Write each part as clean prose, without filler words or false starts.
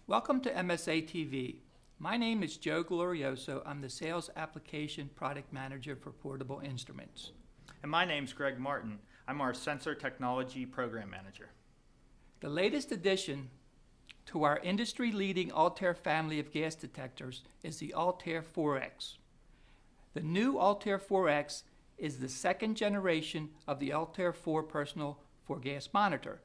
Welcome to MSA TV. My name is Joe Glorioso. I'm the Sales Application Product Manager for Portable Instruments. And my name's Greg Martin. I'm our Sensor Technology Program Manager. The latest addition to our industry-leading ALTAIR family of gas detectors is the ALTAIR 4X. The new ALTAIR 4X is the second generation of the ALTAIR 4 personal 4-gas monitor.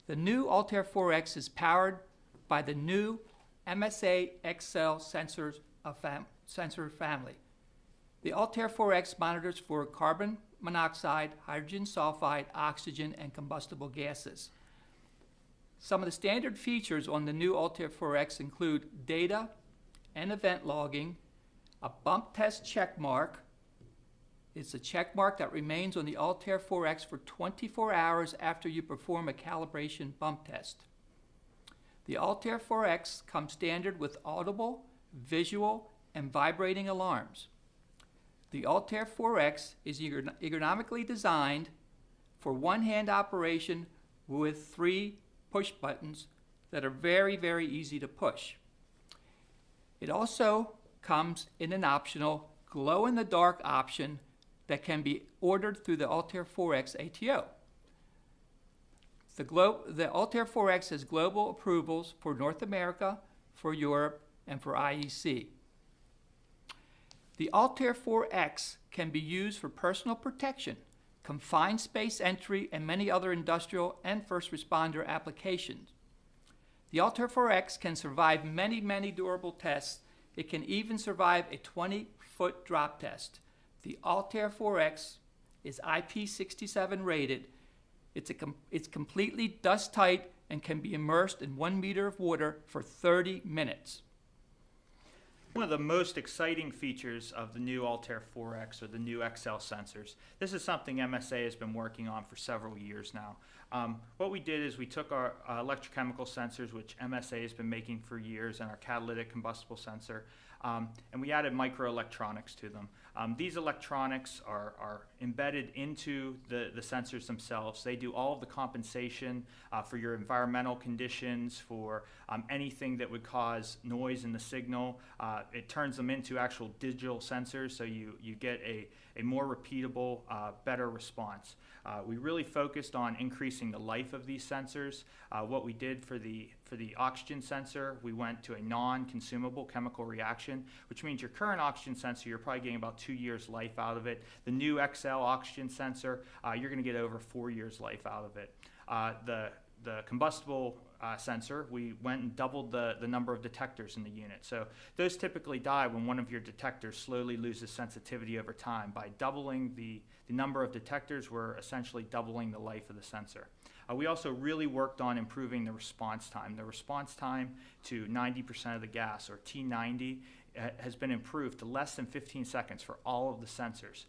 The new ALTAIR 4X is powered by the new MSA XCell Sensors sensor family. The ALTAIR 4X monitors for carbon monoxide, hydrogen sulfide, oxygen, and combustible gases. Some of the standard features on the new ALTAIR 4X include data and event logging, a bump test check mark. It's a check mark that remains on the ALTAIR 4X for 24 hours after you perform a calibration bump test. The ALTAIR 4X comes standard with audible, visual, and vibrating alarms. The ALTAIR 4X is ergonomically designed for one-hand operation with 3 push buttons that are very, very easy to push. It also comes in an optional glow-in-the-dark option that can be ordered through the ALTAIR 4X ATO. The ALTAIR 4X has global approvals for North America, for Europe, and for IEC. The ALTAIR 4X can be used for personal protection, confined space entry, and many other industrial and first responder applications. The ALTAIR 4X can survive many, many durable tests. It can even survive a 20-foot drop test. The ALTAIR 4X is IP67 rated. It's completely dust tight and can be immersed in 1 meter of water for 30 minutes. One of the most exciting features of the new ALTAIR 4X or the new XCell Sensors, this is something MSA has been working on for several years now. What we did is we took our electrochemical sensors, which MSA has been making for years, and our catalytic combustible sensor, and we added microelectronics to them. These electronics are embedded into the sensors themselves. They do all of the compensation for your environmental conditions, for anything that would cause noise in the signal. It turns them into actual digital sensors, so you get a more repeatable, better response. We really focused on increasing the life of these sensors. What we did for the oxygen sensor, we went to a non-consumable chemical reaction, which means your current oxygen sensor, you're probably getting about 2 years life out of it. The new XCell oxygen sensor, you're going to get over 4 years life out of it. The combustible sensor, we went and doubled the number of detectors in the unit. So those typically die when one of your detectors slowly loses sensitivity over time. By doubling the number of detectors, we're essentially doubling the life of the sensor. We also really worked on improving the response time. The response time to 90% of the gas, or T90, has been improved to less than 15 seconds for all of the sensors.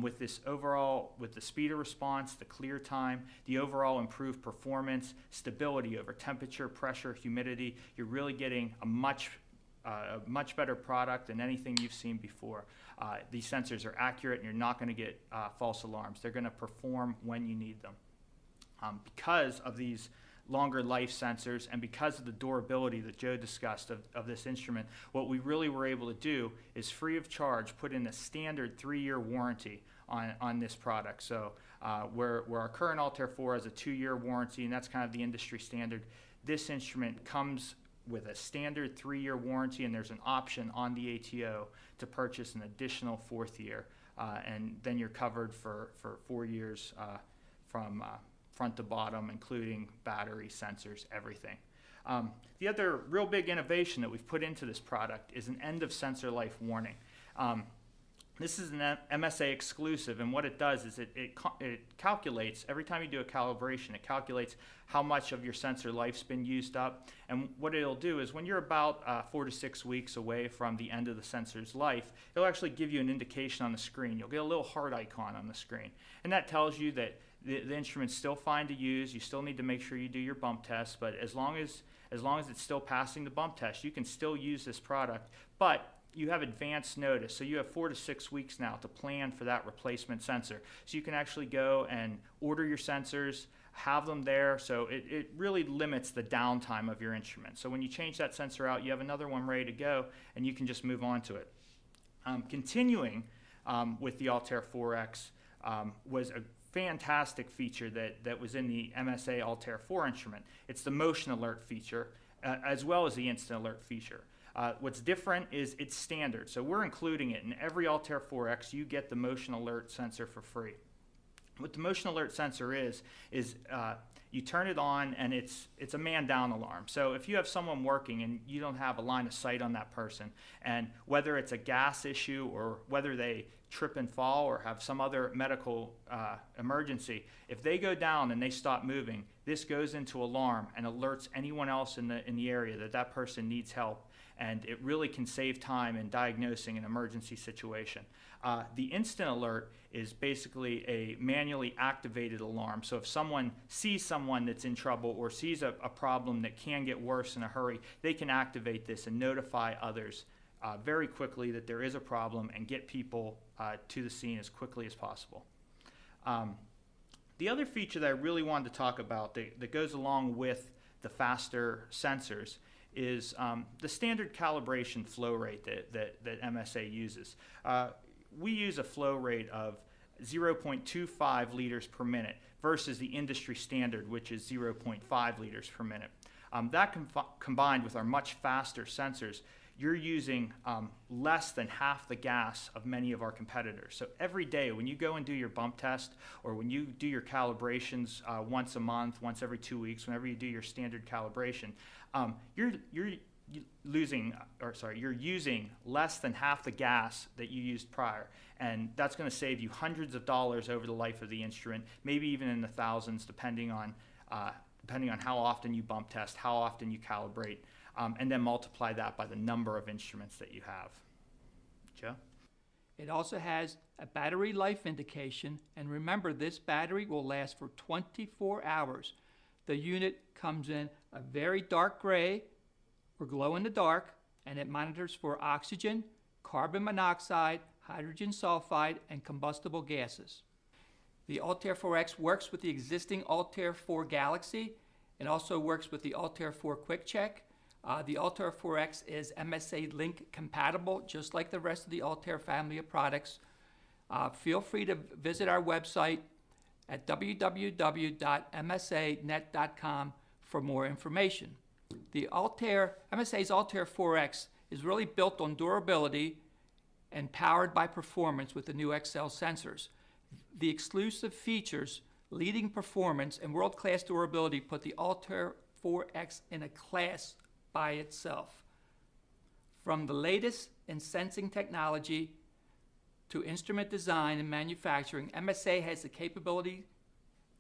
With the speed of response, the clear time, the overall improved performance, stability over temperature, pressure, humidity, you're really getting a much better product than anything you've seen before. These sensors are accurate, and you're not going to get false alarms. They're going to perform when you need them. Because of these longer life sensors and because of the durability that Joe discussed of this instrument, what we really were able to do is free of charge put in a standard 3-year warranty on this product. So where our current ALTAIR 4 has a 2-year warranty, and that's kind of the industry standard, this instrument comes with a standard 3-year warranty, and there's an option on the ATO to purchase an additional 4th year, and then you're covered for 4 years from front to bottom, including battery, sensors, everything. The other real big innovation that we've put into this product is an end of sensor life warning. This is an MSA exclusive, and what it does is it calculates, every time you do a calibration, it calculates how much of your sensor life's been used up. And what it'll do is when you're about 4 to 6 weeks away from the end of the sensor's life, it'll actually give you an indication on the screen. You'll get a little heart icon on the screen, and that tells you that the instrument's still fine to use. You still need to make sure you do your bump test, but as long as it's still passing the bump test, you can still use this product. But you have advance notice, so you have 4 to 6 weeks now to plan for that replacement sensor. So you can actually go and order your sensors, have them there, so it really limits the downtime of your instrument. So when you change that sensor out, you have another one ready to go, and you can just move on to it. Continuing with the ALTAIR 4X was a fantastic feature that was in the MSA ALTAIR 4 instrument. It's the motion alert feature, as well as the instant alert feature. What's different is it's standard, so we're including it in every ALTAIR 4X. You get the motion alert sensor for free. What the motion alert sensor is you turn it on, and it's a man down alarm. So if you have someone working and you don't have a line of sight on that person, and whether it's a gas issue or whether they trip and fall or have some other medical emergency, if they go down and they stop moving, this goes into alarm and alerts anyone else in the area that person needs help, and it really can save time in diagnosing an emergency situation. The instant alert is basically a manually activated alarm. So if someone sees someone that's in trouble or sees a problem that can get worse in a hurry, they can activate this and notify others very quickly that there is a problem and get people to the scene as quickly as possible. The other feature that I really wanted to talk about that goes along with the faster sensors is the standard calibration flow rate that MSA uses. We use a flow rate of 0.25 liters per minute versus the industry standard, which is 0.5 liters per minute. That combined with our much faster sensors, you're using less than half the gas of many of our competitors. So every day when you go and do your bump test, or when you do your calibrations once a month, once every 2 weeks, whenever you do your standard calibration, you're using less than half the gas that you used prior, and that's going to save you hundreds of dollars over the life of the instrument, maybe even in the thousands, depending on how often you bump test, how often you calibrate, and then multiply that by the number of instruments that you have. Joe? It also has a battery life indication, and remember, this battery will last for 24 hours. The unit comes in a very dark gray or glow in the dark, and it monitors for oxygen, carbon monoxide, hydrogen sulfide, and combustible gases. The ALTAIR 4X works with the existing ALTAIR 4 Galaxy. It also works with the ALTAIR 4 Quick Check. The ALTAIR 4X is MSA Link compatible, just like the rest of the ALTAIR family of products. Feel free to visit our website at www.msanet.com for more information. MSA's ALTAIR 4X is really built on durability and powered by performance with the new XCell sensors. The exclusive features, leading performance, and world-class durability put the ALTAIR 4X in a class by itself. From the latest in sensing technology to instrument design and manufacturing, MSA has the capability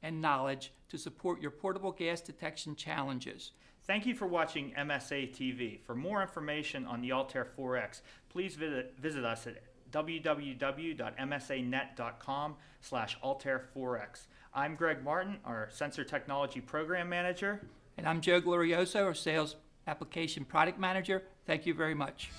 and knowledge to support your portable gas detection challenges. Thank you for watching MSA TV. For more information on the ALTAIR 4X, please visit us at www.msanet.com/ALTAIR4X. I'm Greg Martin, our Sensor Technology Program Manager. And I'm Joe Glorioso, our Sales Application Product Manager. Thank you very much.